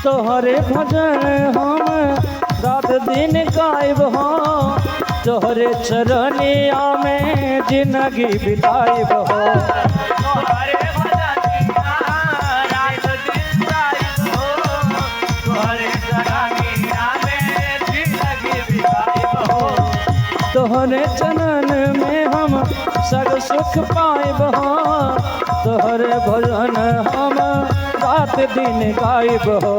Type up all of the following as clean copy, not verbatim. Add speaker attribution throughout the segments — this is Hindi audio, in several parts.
Speaker 1: तोहरे भजन हम रात दिन गायब हो, तोहरे चरनिया में जिंदगी बिताइब हो।
Speaker 2: तोहरे भजनिया रात दिन गायब हो, तोहरे चरनिया में जिंदगी बिताइब हो।
Speaker 1: तोहरे चरण में हम सग सुख पाइब हो, तोहरे भजन हम रात दिन गायब हो।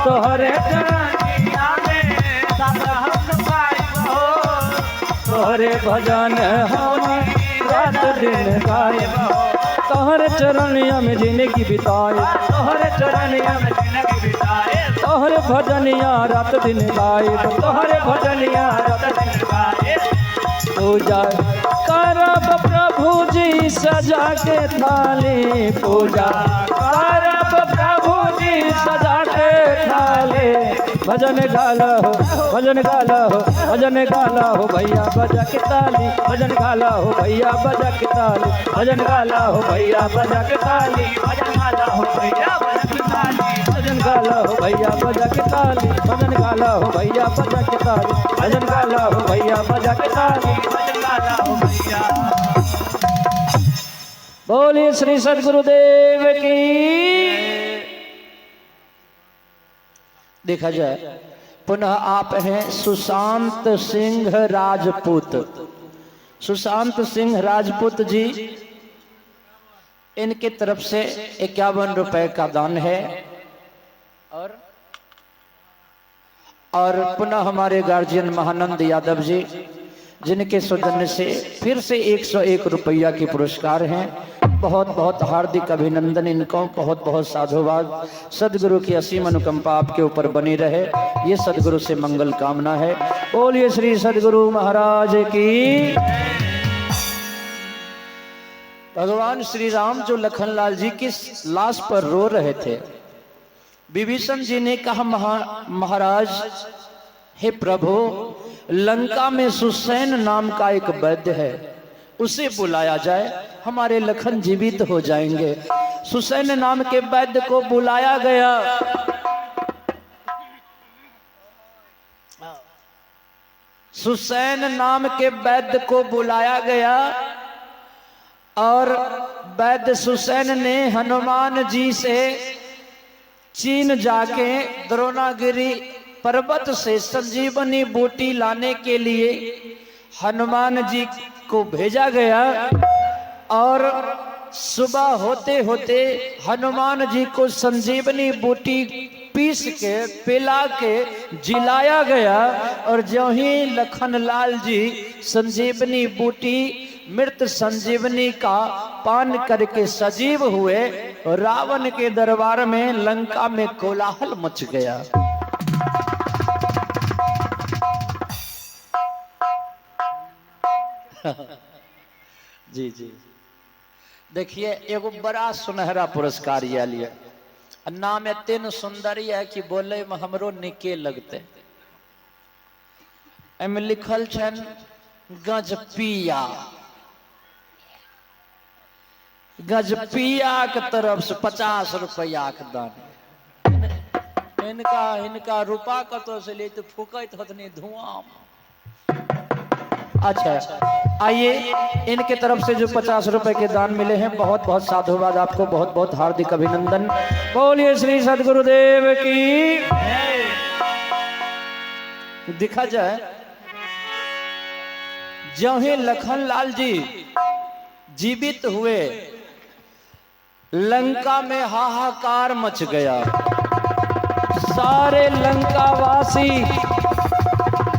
Speaker 1: तोहरे
Speaker 2: चरनिया में सग सुख पाइब हो,
Speaker 1: तोहरे भजन हम रात दिन गायब हो। तोहरे चरनिया में जिंदगी बिताए,
Speaker 2: तोहरे चरनिया में जिंदगी बिताए।
Speaker 1: तोहरे भजनिया रात दिन गायब, तोहरे भजनिया रात दिन
Speaker 2: गाए।
Speaker 1: पूजा करब प्रभु जी सजा के थाली, पूजा करब प्रभु जी सजा के थाली। भजन गाला हो, भजन गाला हो, भजन गाला हो भैया बजा के ताली, भजन गाला हो भैया बजा के ताली, भजन गाला हो भैया बजा के ताली,
Speaker 2: भजन गाला हो भैया बजा के ताली,
Speaker 1: भजन गाला हो भैया बजा के ताली, भजन गाला हो भैया बजा के ताली, भजन गाला हो भैया बजा के ताली।
Speaker 2: भजन गाला हो भैया।
Speaker 1: बोलिए श्री सद्गुरुदेव की। देखा जाए पुनः आप हैं सुशांत सिंह राजपूत। सुशांत सिंह राजपूत जी, इनके तरफ से 51 रुपए का दान है। और पुनः हमारे गार्जियन महानंद यादव जी, जिनके सौजन्य से फिर से 101 रुपया की पुरस्कार हैं। बहुत बहुत हार्दिक अभिनंदन इनको, बहुत बहुत साधुवाद। सदगुरु की असीम अनुकंपा आपके ऊपर बनी रहे, ये सदगुरु से मंगल कामना है। बोलिए श्री सदगुरु महाराज की। भगवान श्री राम जो लखनलाल जी की लाश पर रो रहे थे, विभीषण जी ने कहा महाराज हे प्रभु, लंका में सुसैन नाम का एक वैद्य है, उसे बुलाया जाए, हमारे लखन जीवित हो जाएंगे। सुसैन नाम के वैद्य को बुलाया गया। सुसैन नाम के वैद्य को बुलाया गया और वैद्य सुसैन ने हनुमान जी से चीन जाके द्रोणागिरी पर्वत से संजीवनी बूटी लाने के लिए हनुमान जी को भेजा गया। और सुबह होते होते हनुमान जी को संजीवनी बूटी पीस के पिला के जिलाया गया। और जो ही लखनलाल जी संजीवनी बूटी मृत संजीवनी का पान करके सजीव हुए, रावण के दरबार में लंका में कोलाहल मच गया। जी जी, देखिए एगो बड़ा सुनहरा पुरस्कार ये लिए, नाम एतेन सुंदरी है कि बोले में हमरो निके लगते। एमे लिखल छन गजपिया। गजपिया के तरफ से 50 रुपया के दान। इनका रूपा कतो से ले तो फूकत हतनी धुआं। अच्छा, आइए इनके तरफ से जो 50 रुपए के दान मिले हैं, बहुत बहुत साधुवाद आपको, बहुत बहुत हार्दिक अभिनंदन। बोलिए श्री सद्गुरुदेव की। दिखा जाए जो ही लखनलाल जी जीवित हुए, लंका में हाहाकार मच गया। सारे लंकावासी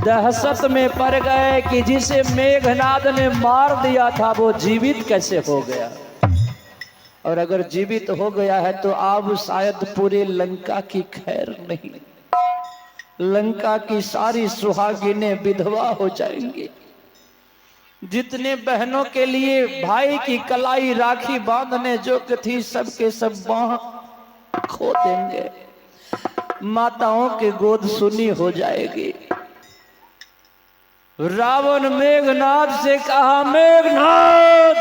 Speaker 1: दहशत में पड़ गए कि जिसे मेघनाद ने मार दिया था वो जीवित कैसे हो गया। और अगर जीवित हो गया है तो अब शायद पूरे लंका की खैर नहीं, लंका की सारी सुहागिनें विधवा हो जाएंगी। जितने बहनों के लिए भाई की कलाई राखी बांधने जोग थी, सबके सब बाह खो देंगे। माताओं की गोद सुनी हो जाएगी। रावण मेघनाद से कहा, मेघनाद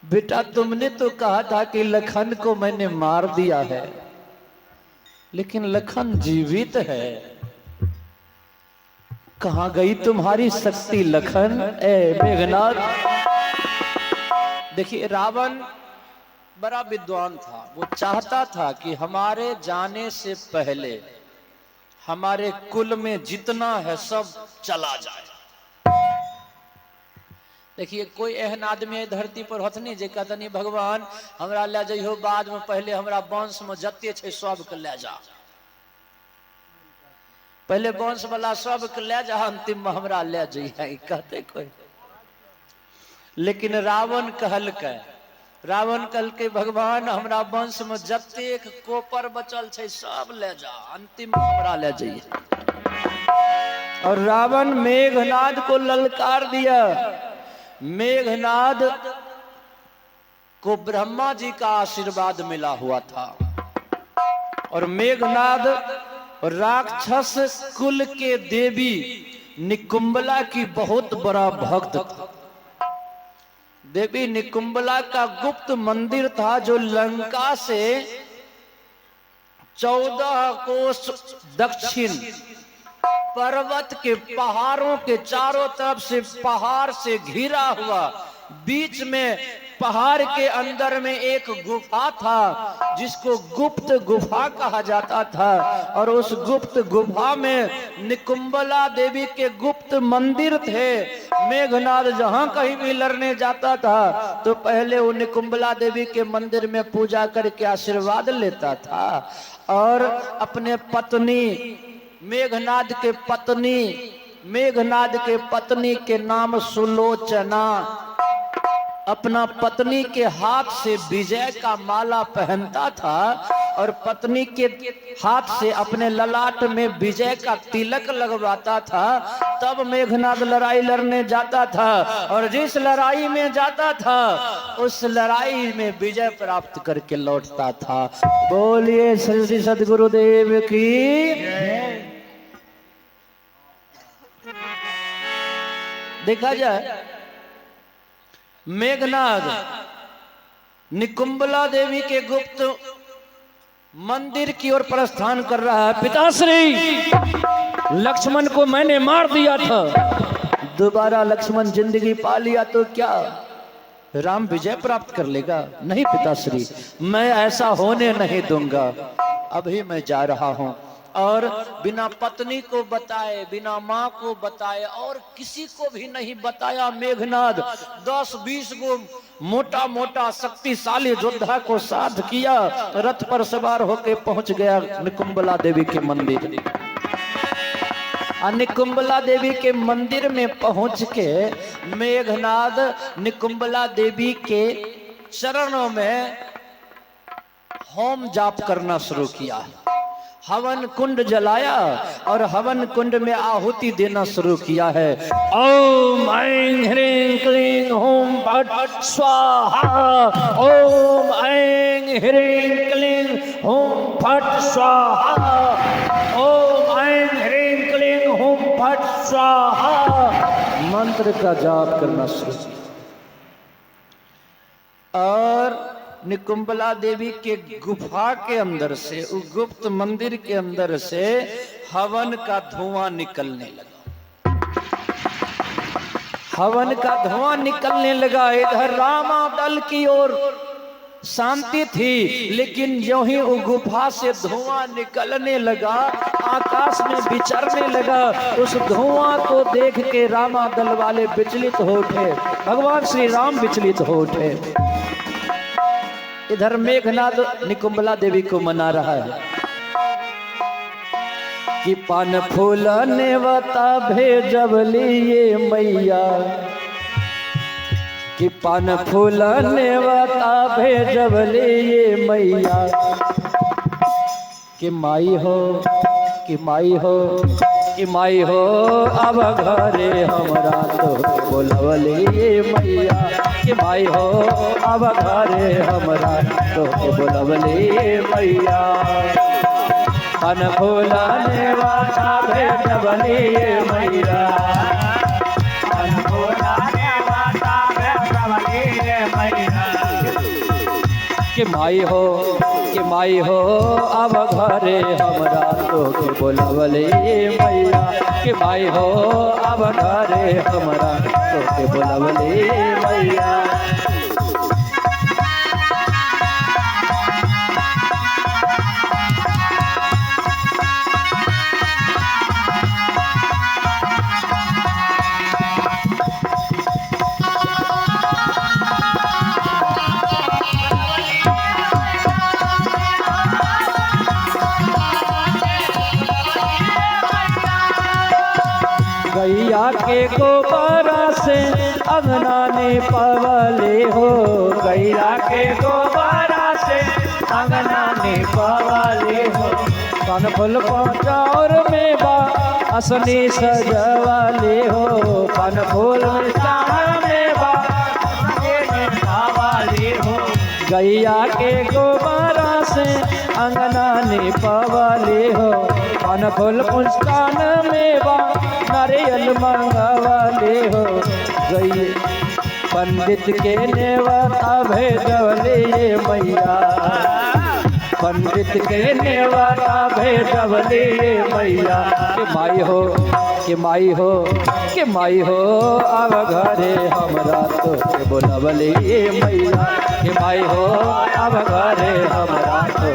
Speaker 1: बेटा तुमने तो कहा था कि लखन को मैंने मार दिया है, लेकिन लखन जीवित है। कहां गई तुम्हारी शक्ति लखन? ए मेघनाथ, देखिए रावण बड़ा विद्वान था। वो चाहता था कि हमारे जाने से पहले हमारे कुल में जितना है सब चला जाए। देखिए कोई एहन आदमी धरती पर होत नहीं जे कहता नहीं भगवान हमरा ले जइहो, बाद में पहले हमरा वंश में जते छे सबके ले जा, पहले वंश वाला सबके ले जा, अंतिम में हमरा ले जइहे, कहते कोई। लेकिन रावण कहल के भगवान हमरा वंश में जतेक कोपर बचल छे सब ले जा, अंतिम में हमरा ले जइहे। और रावण मेघनाद को ललकार दिया। मेघनाद को ब्रह्मा जी का आशीर्वाद मिला हुआ था और मेघनाद राक्षस कुल के देवी निकुंबला की बहुत बड़ा भक्त था। देवी निकुंबला का गुप्त मंदिर था जो लंका से 14 कोस दक्षिण पर्वत के पहाड़ों के चारों तरफ से पहाड़ से घिरा हुआ, बीच में पहाड़ के अंदर में एक गुफा था जिसको गुप्त गुफा कहा जाता था। और उस गुप्त गुफा में निकुंबला देवी के गुप्त मंदिर थे। मेघनाद जहां कहीं भी लड़ने जाता था तो पहले वो निकुंबला देवी के मंदिर में पूजा करके आशीर्वाद लेता था और अपने पत्नी मेघनाद के पत्नी के नाम सुलोचना, अपना पत्नी के हाथ से विजय का माला पहनता था और पत्नी के हाथ से अपने ललाट में विजय का तिलक लगवाता था। तब मेघनाद लड़ाई लड़ने जाता था और जिस लड़ाई में जाता था उस लड़ाई में विजय प्राप्त करके लौटता था। बोलिए श्री सद्गुरुदेव की। देखा जाए मेघनाद निकुंबला देवी के गुप्त मंदिर की ओर प्रस्थान कर रहा है। पिताश्री, लक्ष्मण को मैंने मार दिया था, दोबारा लक्ष्मण जिंदगी पा लिया तो क्या राम विजय प्राप्त कर लेगा? नहीं पिताश्री, मैं ऐसा होने नहीं दूंगा। अभी मैं जा रहा हूं और बिना पत्नी को बताए, बिना माँ को बताए और किसी को भी नहीं बताया मेघनाद 10-20 गो मोटा मोटा शक्तिशाली योद्धा को साथ किया, रथ पर सवार होकर पहुंच गया निकुंबला देवी के मंदिर। निकुंबला देवी के मंदिर में पहुंच के मेघनाद निकुंबला देवी के चरणों में होम जाप करना शुरू किया। हवन कुंड जलाया और हवन कुंड में आहुति देना शुरू किया है। ओम ऐं ह्रीं क्लीं हूं फट स्वाहा, ओम ऐं ह्रीं क्लीं हूं फट स्वाहा, ओम ऐं ह्रीं क्लीं हूं फट स्वाहा। मंत्र का जाप करना शुरू किया और निकुंबला देवी के गुफा के अंदर से, उस गुप्त मंदिर के अंदर से हवन का धुआं निकलने लगा। हवन का धुआं निकलने लगा। इधर रामा दल की ओर शांति थी, लेकिन जो ही वो गुफा से धुआं निकलने लगा, आकाश में विचरने लगा, उस धुआं को देख के रामा दल वाले विचलित हो उठे, भगवान श्री राम विचलित हो उठे। इधर मेघनाद निकुंबला देवी को मना रहा है कि पान फूल नेवता भेजबली ये मैया, कि पान फूल नेवता भेजबली ये मैया, कि माई हो, कि माई हो, कि माई हो, अब घरे हमरा तो बोलवली ये मैया, कि माई हो, अब घरे हमरा तो बोलवली ये मैया। पन फूलाने वाला भेजबली ये मैया, पन फूलाने वाला भेजबली ये मैया, कि माई हो अब घरे हमरा तो के बोलवले मैया कि माई हो अब घरे हमरा तो के बोलवले मैया। गैया के गोबरा से अंगना ने पवले हो, गैया के गोबरा से अंगना ने पवले हो। कन फूल पचौर में बा असनी सजवाले हो, कन फूल में बा सजवाले हो। गैया के गोबरा से अंगना ने पवले हो, कन फूल पुष्टान में बा नारियल मंगवाले हो। गई पंडित के नेवता भेजवले मैया, पंडित के नेवता भेजवले मैया। कि माई हो कि माई हो कि माई हो अब घरे हमरा तो के बोलवले मैया। कि माई हो अब घरे हमरा तो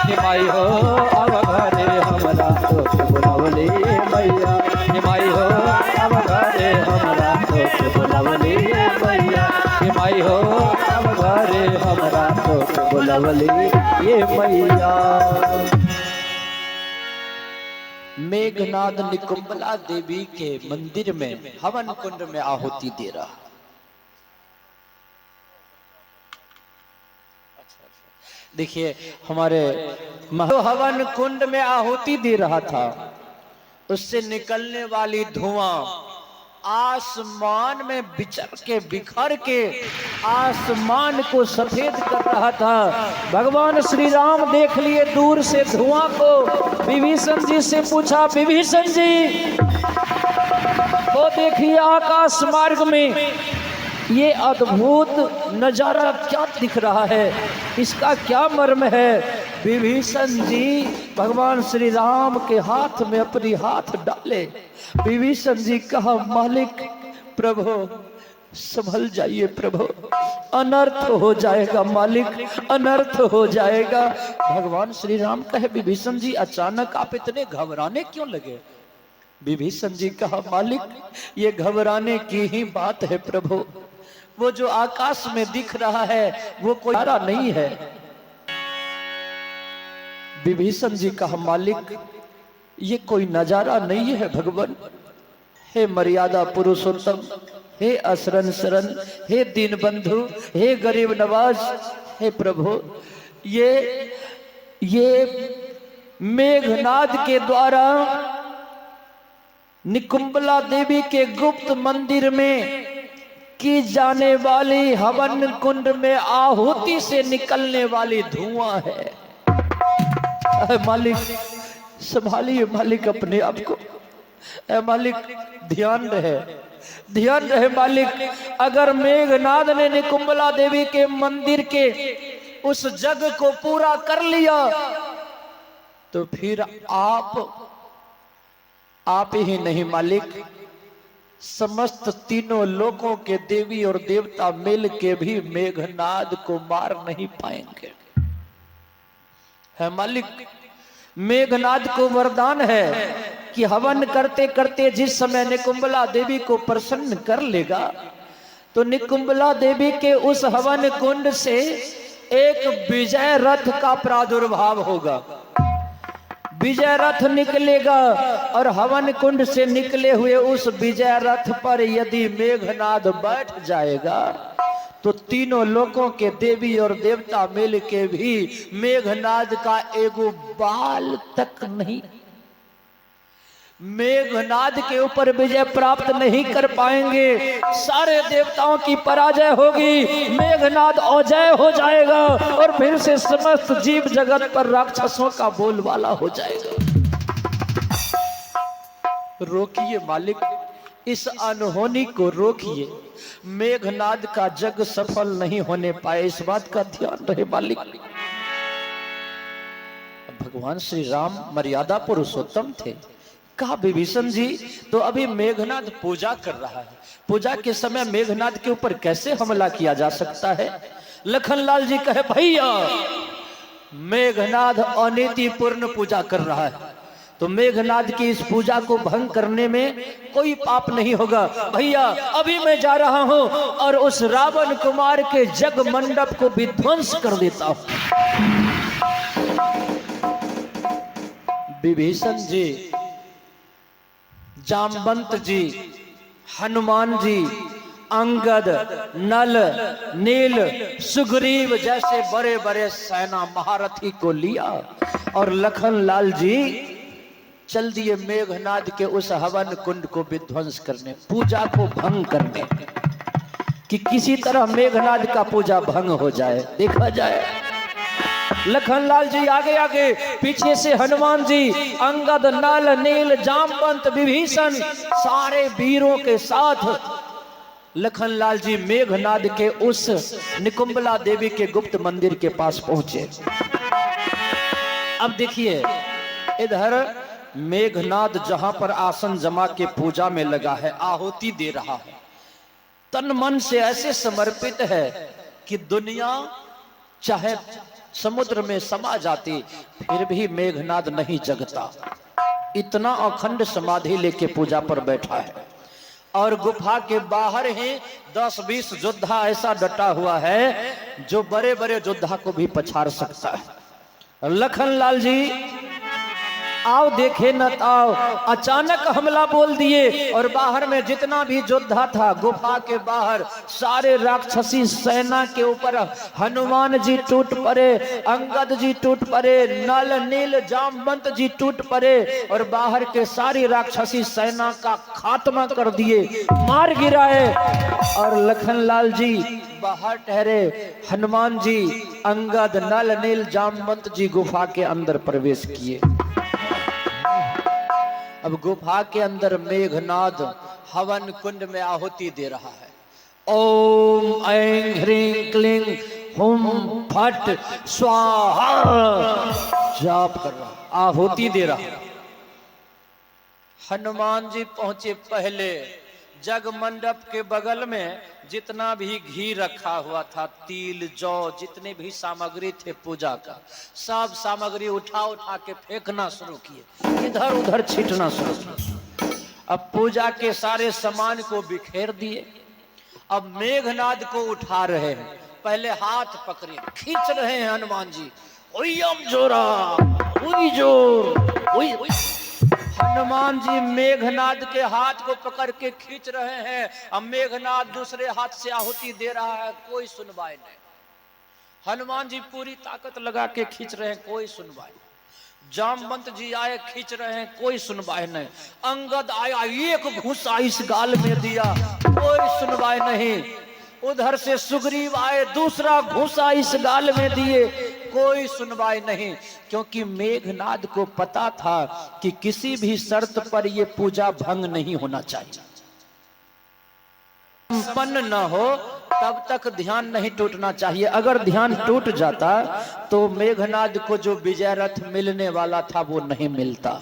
Speaker 1: कि माई हो अब घरे हमरा तो के बोलवले मैया। कि माई हो अब घरे हमरा तो के बोलवले मैया। कि माई हो अब घरे हमरा तो के बोलवले ये मैया। मेघनाद निकुंबला देवी के मंदिर में हवन कुंड में आहुति दे रहा। देखिए हमारे हवन कुंड में आहुति दे रहा था, उससे निकलने वाली धुआं आसमान में विचर के बिखर के आसमान को सफेद कर रहा था। भगवान श्री राम देख लिए दूर से धुआं को, विभीषण जी से पूछा विभीषण जी वो देखिए आकाश मार्ग में ये अद्भुत नजारा क्या दिख रहा है, इसका क्या मर्म है। विभीषण जी भगवान श्री राम के हाथ में अपनी हाथ डाले। विभीषण जी कहा मालिक प्रभु संभल जाइए प्रभु, अनर्थ हो जाएगा मालिक, अनर्थ हो जाएगा। भगवान श्री राम कहे विभीषण जी अचानक आप इतने घबराने क्यों लगे। विभीषण जी कहा मालिक ये घबराने की ही बात है प्रभु, वो जो आकाश में दिख रहा है वो कोई तारा नहीं है। विभीषण जी कहा मालिक ये कोई नजारा नहीं है भगवान। हे मर्यादा पुरुषोत्तम, हे असरन शरण, हे दीन बंधु, हे गरीब नवाज, हे प्रभु ये मेघनाद के द्वारा निकुंबला देवी के गुप्त मंदिर में की जाने वाली हवन कुंड में आहुति से निकलने वाली धुआं है। मालिक संभालिए मालिक अपने आप को, मालिक ध्यान रहे मालिक। अगर मेघनाद ने निकुंबला देवी के मंदिर के उस जग को पूरा कर लिया तो फिर आप ही नहीं मालिक, समस्त तीनों लोकों के देवी और देवता मिल के भी मेघनाद को मार नहीं पाएंगे। है मालिक, मेघनाद को वरदान है कि हवन करते करते जिस समय निकुंबला देवी को प्रसन्न कर लेगा तो निकुंबला देवी के उस हवन कुंड से एक विजय रथ का प्रादुर्भाव होगा। विजय रथ निकलेगा और हवन कुंड से निकले हुए उस विजय रथ पर यदि मेघनाद बैठ जाएगा तो तीनों लोकों के देवी और देवता मिल के भी मेघनाद का एगो बाल तक नहीं, मेघनाद के ऊपर विजय प्राप्त नहीं कर पाएंगे। सारे देवताओं की पराजय होगी, मेघनाद अजय हो जाएगा और फिर से समस्त जीव जगत पर राक्षसों का बोलबाला हो जाएगा। रोकिए मालिक, इस अनहोनी को रोकिए, मेघनाद का जग सफल नहीं होने पाए, इस बात का ध्यान रहे मालिक। भगवान श्री राम मर्यादा पुरुषोत्तम थे। कहा विभीषण जी तो अभी मेघनाद पूजा कर रहा है, पूजा के समय मेघनाद के ऊपर कैसे हमला किया जा सकता है? लखनलाल जी कहे भैया मेघनाद अनीतिपूर्ण पूजा कर रहा है, तो मेघनाद की इस पूजा को भंग करने में कोई पाप नहीं होगा। भैया अभी मैं जा रहा हूं और उस रावण कुमार के जग मंडप को विध्वंस कर देता हूं। विभीषण जी, जामवंत जी, हनुमान जी, अंगद, नल, नील, सुग्रीव जैसे बड़े बड़े सेना महारथी को लिया और लखनलाल जी चल दिए मेघनाद के उस हवन कुंड को विध्वंस करने, पूजा को भंग करने, कि किसी तरह मेघनाद का पूजा भंग हो जाए, देखा जाए। लखनलाल जी आगे आगे, पीछे से हनुमान जी, अंगद, नल, नील, जामवंत, विभीषण सारे वीरों के साथ लखनलाल जी मेघनाद के उस निकुंबला देवी के गुप्त मंदिर के पास पहुंचे। अब देखिए इधर मेघनाद जहां पर आसन जमा के पूजा में लगा है, आहुति दे रहा है, तन मन से ऐसे समर्पित है कि दुनिया चाहे समुद्र में समा जाती फिर भी मेघनाद नहीं जगता, इतना अखंड समाधि लेके पूजा पर बैठा है। और गुफा के बाहर ही 10-20 योद्धा ऐसा डटा हुआ है जो बड़े बड़े योद्धा को भी पछाड़ सकता है। लखनलाल जी आओ देखे न आओ, अचानक हमला बोल दिए और बाहर में जितना भी योद्धा था गुफा के बाहर सारे राक्षसी सेना के ऊपर हनुमान जी टूट पड़े, अंगद जी टूट पड़े, नल, नील, जामवंत जी टूट पड़े और बाहर के सारी राक्षसी सेना का खात्मा कर दिए, मार गिराए। और लखनलाल जी बाहर ठहरे, हनुमान जी, अंगद, नल, नील, जामवंत जी गुफा के अंदर प्रवेश किए। अब गुफा के अंदर मेघनाद हवन कुंड में आहुति दे रहा है। ओम ऐं ह्रीं क्लीं हुम फट स्वाहा जाप कर रहा, आहुति दे रहा। हनुमान जी पहुंचे पहले, जग मंडप के बगल में जितना भी घी रखा हुआ था, तिल, जौ, जितने भी सामग्री थे पूजा का, सब सामग्री उठा उठा के फेंकना शुरू किए, इधर उधर छींटना शुरू किए। अब पूजा के सारे सामान को बिखेर दिए। अब मेघनाद को उठा रहे हैं, पहले हाथ पकड़े खींच रहे हैं हनुमान जी, ओयम जोरा ओई जोर ओई। हनुमान जी मेघनाद के हाथ को पकड़ के खींच रहे हैं, अब मेघनाद दूसरे हाथ से आहुति दे रहा है, कोई सुनवाई नहीं। हनुमान जी पूरी ताकत लगा के खींच रहे हैं, कोई सुनवाई नहीं। जामवंत जी आए खींच रहे हैं, कोई सुनवाई नहीं। अंगद आया एक घूसा इस गाल में दिया, कोई सुनवाई नहीं। उधर से सुग्रीव आए दूसरा घूसा इस गाल में दिए, कोई सुनवाई नहीं, क्योंकि मेघनाद को पता था कि किसी भी शर्त पर यह पूजा भंग नहीं होना चाहिए। संपन्न न हो तब तक ध्यान नहीं टूटना चाहिए, अगर ध्यान टूट जाता तो मेघनाद को जो विजय रथ मिलने वाला था वो नहीं मिलता।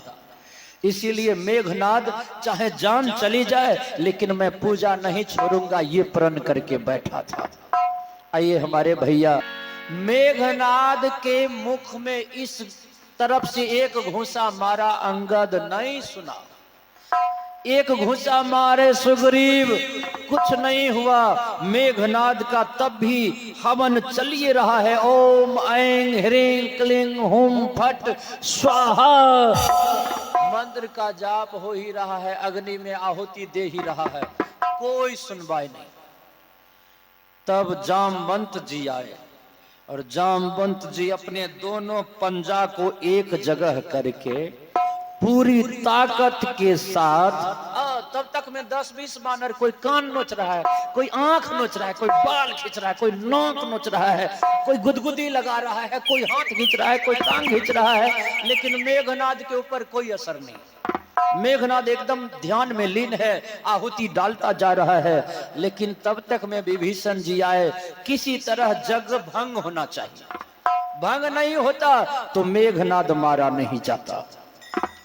Speaker 1: इसीलिए मेघनाद चाहे जान चली जाए लेकिन मैं पूजा नहीं छोड़ूंगा, ये प्रण करके बैठा था। आइए हमारे भैया, मेघनाद के मुख में इस तरफ से एक घूंसा मारा, अंगद नहीं सुना। एक घूंसा मारे सुग्रीव, कुछ नहीं हुआ। मेघनाद का तब भी हवन चलिए रहा है। ओम ऐं ह्रीं क्लीं हुम फट स्वाहा मंत्र का जाप हो ही रहा है, अग्नि में आहुति दे ही रहा है, कोई सुनवाई नहीं। तब जामवंत जी आए और जामवंत जी अपने दोनों पंजा को एक जगह करके पूरी ताकत के साथ, तब तक में 10-20 बानर, कोई कान नोच रहा है, कोई आंख नोच रहा है, कोई बाल खींच रहा है, कोई नाक नोच रहा है, कोई गुदगुदी लगा रहा है, कोई हाथ खींच रहा है, कोई टांग खींच रहा है, लेकिन मेघनाद के ऊपर कोई असर नहीं। मेघनाद एकदम ध्यान में लीन है, आहुति डालता जा रहा है, लेकिन तब तक में विभीषण जी आए। किसी तरह जग भंग होना चाहिए, भंग नहीं होता तो मेघनाद मारा नहीं जाता,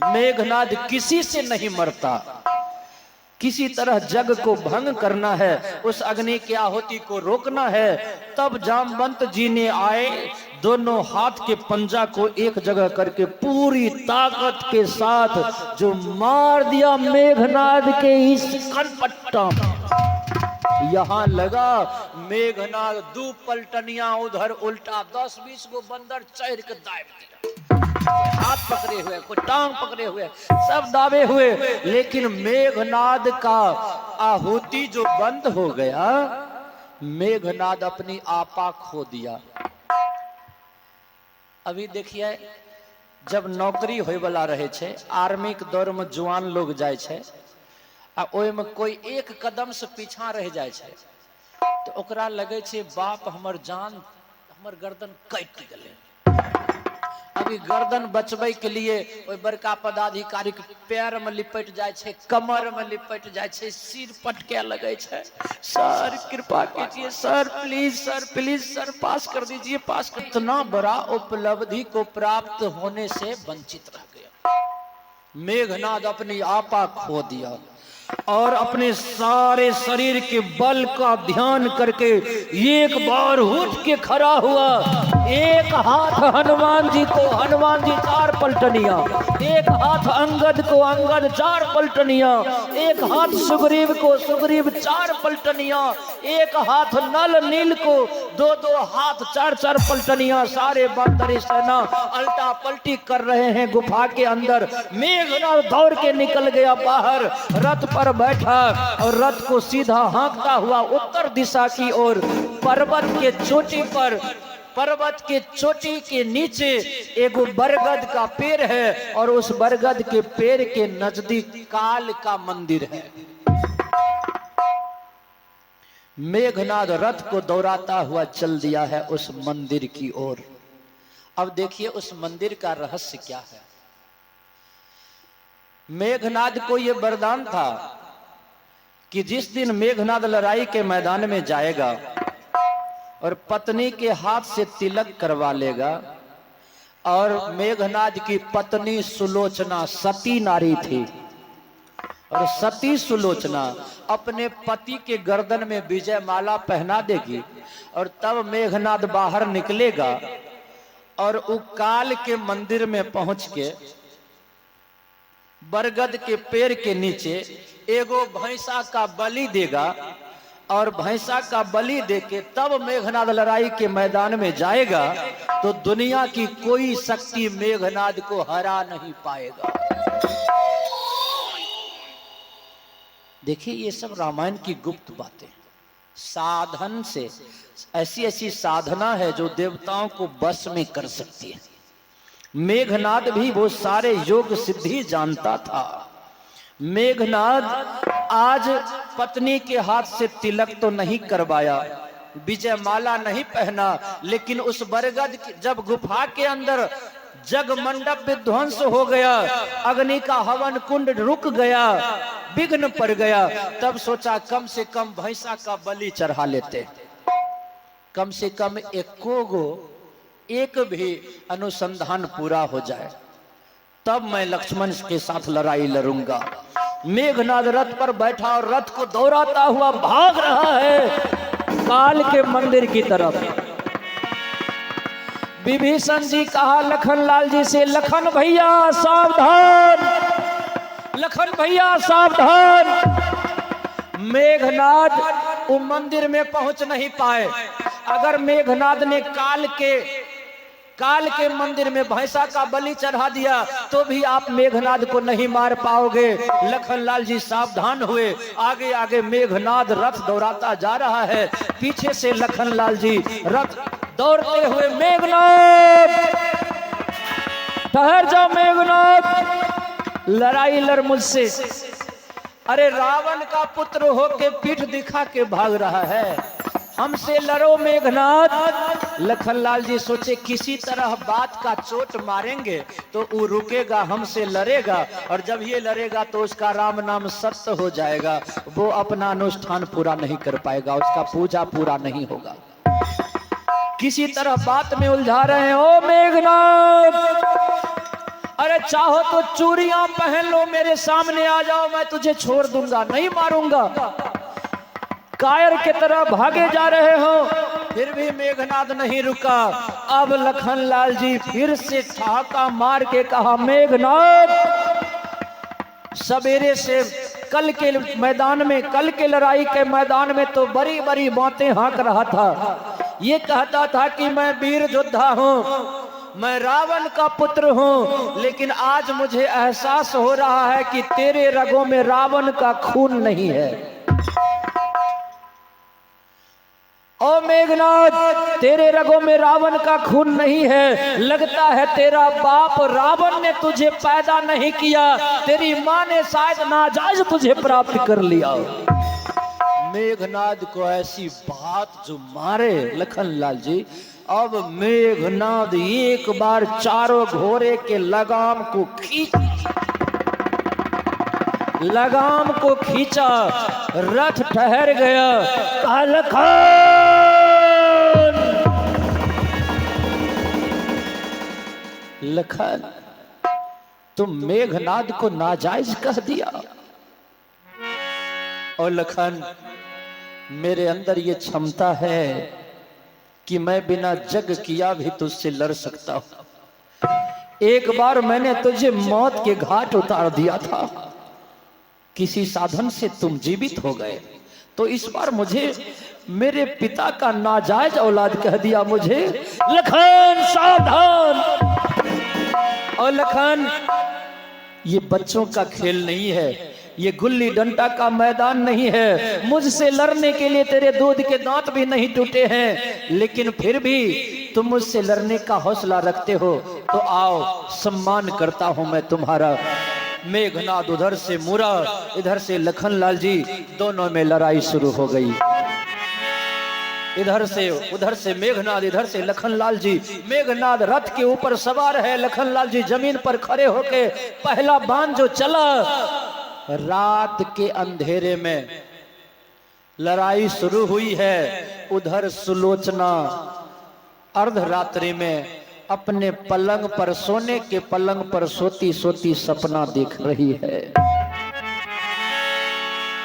Speaker 1: मेघनाद किसी से नहीं मरता। किसी तरह जग को भंग करना है, उस अग्नि की आहुति को रोकना है। तब जामवंत जी ने आए, दोनों हाथ के पंजा को एक जगह करके पूरी ताकत के साथ जो मार दिया मेघनाद के इस कनपट्टा में। यहां लगा मेघनाद दो पलटनिया उधर उल्टा, 10-20 गो बंदर चढ़ के दाब दिया, हाथ पकड़े हुए, कोई टांग पकड़े हुए, सब दाबे हुए, लेकिन मेघनाद का आहुति जो बंद हो गया, मेघनाद अपनी आपा खो दिया। अभी देखिए, जब नौकरी होय वाला रहे छे, आर्मी के दौर में जवान लोग जाय छे आ ओय में कोई एक कदम से पीछा रह जाय छे तो ओकरा लगे छे बाप हमर जान, हमर गर्दन कट गेले। अभी गर्दन बचबै के लिए ओइ बड़का पदाधिकारी के पैर में लिपट जाय छे, कमर में लिपट जाय छे, सिर पटके लगे छे, सर कृपा कीजिए, सर प्लीज सर पास कर दीजिए, पास कर। इतना बड़ा उपलब्धि को प्राप्त होने से वंचित रह गया। मेघनाद अपनी आपा खो दिया और अपने सारे शरीर के बल का ध्यान करके एक बार उठ के खड़ा हुआ। एक हाथ हनुमान जी को हनुमान जी 4 पलटनिया, एक हाथ अंगद को अंगद 4 पलटनिया, एक हाथ सुग्रीव को सुग्रीव 4 पलटनिया, एक हाथ नल नील को 2-2 हाथ 4-4 पलटनिया। सारे बंदर सेना अल्टा पलटी कर रहे हैं गुफा के अंदर। मेघनाद दौड़ के निकल गया बाहर, रथ पर बैठा और रथ को सीधा हाँकता हुआ उत्तर दिशा की ओर। पर्वत के चोटी पर, पर्वत के चोटी के नीचे एगो बरगद का पेड़ है और उस बरगद के पेड़ के नजदीक काल का मंदिर है। मेघनाद रथ को दौड़ाता हुआ चल दिया है उस मंदिर की ओर। अब देखिए उस मंदिर का रहस्य क्या है। मेघनाद को यह वरदान था कि जिस दिन मेघनाद लड़ाई के मैदान में जाएगा और पत्नी के हाथ से तिलक करवा लेगा, और मेघनाद की पत्नी सुलोचना सती नारी थी, और सती सुलोचना अपने पति के गर्दन में विजय माला पहना देगी, और तब मेघनाद बाहर निकलेगा और उकाल के मंदिर में पहुंच के बरगद के पेड़ के नीचे एगो भैंसा का बलि देगा, और भैंसा का बलि देके तब मेघनाद लड़ाई के मैदान में जाएगा तो दुनिया की कोई शक्ति मेघनाद को हरा नहीं पाएगा। देखिए ये सब रामायण की गुप्त बातें, साधन से ऐसी ऐसी साधना है जो देवताओं को बस में कर सकती है। मेघनाद भी वो सारे योग सिद्धि जानता था। मेघनाद आज पत्नी के हाथ से तिलक तो नहीं करवाया, विजय माला नहीं पहना, लेकिन उस बरगद जब गुफा के अंदर जग मंडप विध्वंस हो गया, अग्नि का हवन कुंड रुक गया, विघ्न पड़ गया, तब सोचा कम से कम भैंसा का बलि चढ़ा लेते, कम से कम एक भी अनुसंधान पूरा हो जाए, तब मैं लक्ष्मण के साथ लड़ाई लड़ूंगा। मेघनाद रथ पर बैठा और रथ को दौड़ाता हुआ भाग रहा है काल के मंदिर की तरफ। विभीषण जी कहा लखन लाल जी से, लखन भैया सावधान, लखन भैया सावधान। मेघनाद वो मंदिर में पहुंच नहीं पाए। अगर मेघनाद ने काल के मंदिर में भैंसा का बलि चढ़ा दिया तो भी आप मेघनाद को नहीं मार पाओगे। लखनलाल जी सावधान हुए। आगे आगे मेघनाद रथ दौड़ाता जा रहा है, पीछे से लखनलाल जी रथ दौड़ते हुए, मेघनाद ठहर जाओ, मेघनाद लड़ाई लड़ मुझसे। अरे रावण का पुत्र होके पीठ दिखा के भाग रहा है, हमसे लड़ो मेघनाथ। लखनलाल जी सोचे किसी तरह बात का चोट मारेंगे तो वो रुकेगा, हमसे लड़ेगा, और जब ये लड़ेगा तो उसका राम नाम सत्य हो जाएगा, वो अपना अनुष्ठान पूरा नहीं कर पाएगा, उसका पूजा पूरा नहीं होगा। किसी तरह बात में उलझा रहे हैं। ओ मेघनाथ, अरे चाहो तो चूड़ियां पहन लो, मेरे सामने आ जाओ, मैं तुझे छोड़ दूंगा, नहीं मारूंगा। कायर की तरह भागे जा रहे हो, फिर भी मेघनाद नहीं रुका। अब लखनलाल जी फिर से ठहाका मार के कहा, मेघनाद, सवेरे से कल के मैदान में, कल के लड़ाई के मैदान में तो बड़ी बड़ी बातें हाँक रहा था। ये कहता था कि मैं वीर योद्धा हूँ, मैं रावण का पुत्र हूँ, लेकिन आज मुझे एहसास हो रहा है कि तेरे रगों में रावण का खून नहीं है। ओ मेघनाद, तेरे रगों में रावण का खून नहीं है, लगता है तेरा बाप रावण ने तुझे पैदा नहीं किया, तेरी माँ ने शायद नाजायज तुझे प्राप्त कर लिया। मेघनाद को ऐसी बात जो मारे लखनलाल जी, अब मेघनाद एक बार चारों घोड़े के लगाम को खींचा, रथ ठहर गया। लखन, तुम मेघनाद को नाजायज कह दिया। और लखन, मेरे अंदर ये क्षमता है कि मैं बिना जग किया भी तुझसे लड़ सकता हूं। एक बार मैंने तुझे मौत के घाट उतार दिया था, किसी साधन से तुम जीवित हो गए, तो इस बार मुझे मेरे पिता का नाजायज औलाद कह दिया मुझे। लखन सावधान। और लखन, ये बच्चों का खेल नहीं है, ये गुल्ली डंडा का मैदान नहीं है, मुझसे लड़ने के लिए तेरे दूध के दांत भी नहीं टूटे हैं, लेकिन फिर भी तुम मुझसे लड़ने का हौसला रखते हो तो आओ, सम्मान करता हूं मैं तुम्हारा। मेघनाद उधर से मुरा, इधर से लखनलाल जी, दोनों में लड़ाई शुरू हो गई। इधर से उधर से मेघनाद, इधर से लखनलाल जी। मेघनाद रथ के ऊपर सवार है, लखनलाल जी जमीन पर खड़े होके पहला बाण जो चला, रात के अंधेरे में लड़ाई शुरू हुई है। उधर सुलोचना अर्धरात्रि में अपने पलंग पर, सोने के पलंग पर सोती सोती सपना देख रही है।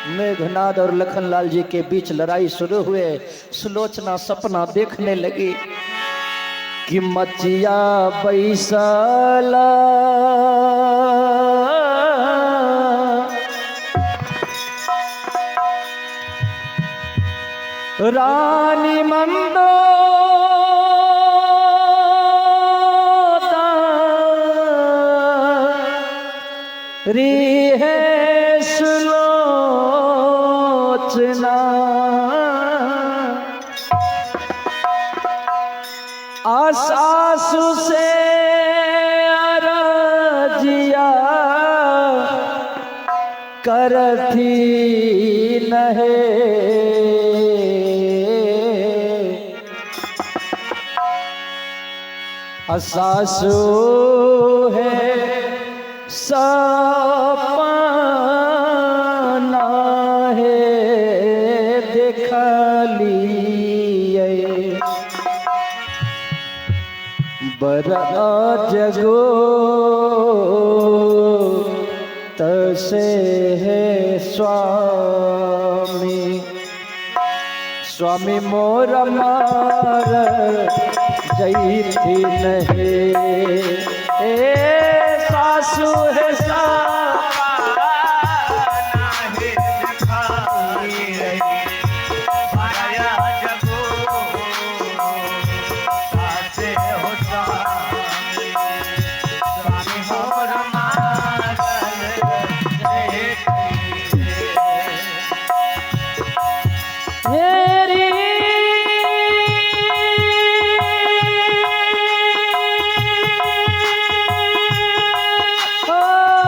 Speaker 1: मेघनाद और लखनलाल जी के बीच लड़ाई शुरू हुए। सुलोचना सपना देखने लगी कि मचिया बैसला रानी मंदो री है सुलोचना, आसासु से अरजिया करती नहे, आसासु है सपना है देख लिए, बरा जगो तसे है स्वामी, स्वामी मोर मार जई थी नहीं, ए सासु है Oh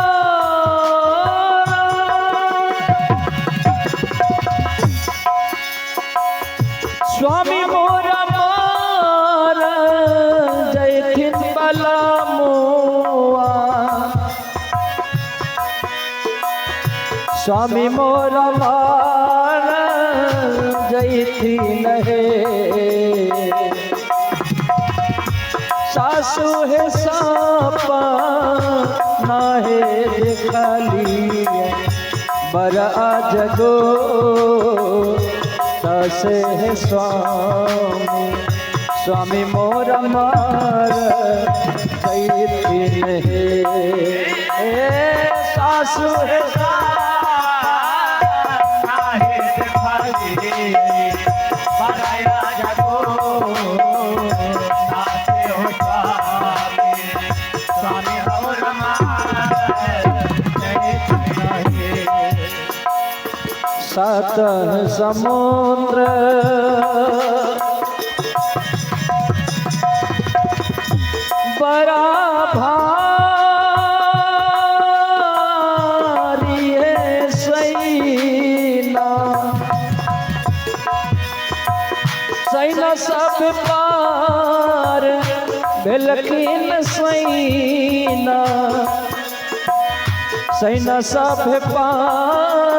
Speaker 1: स्वामी मोरा मान जैती नहे सासु है सापा नाहे दिखाली बरा जगो तसे है स्वामी स्वामी मोरा मार जैती नहे सासु है सात समुद्र बड़ा भारी है सैना सैना सब पार बिलकिन सैना सैना सब पार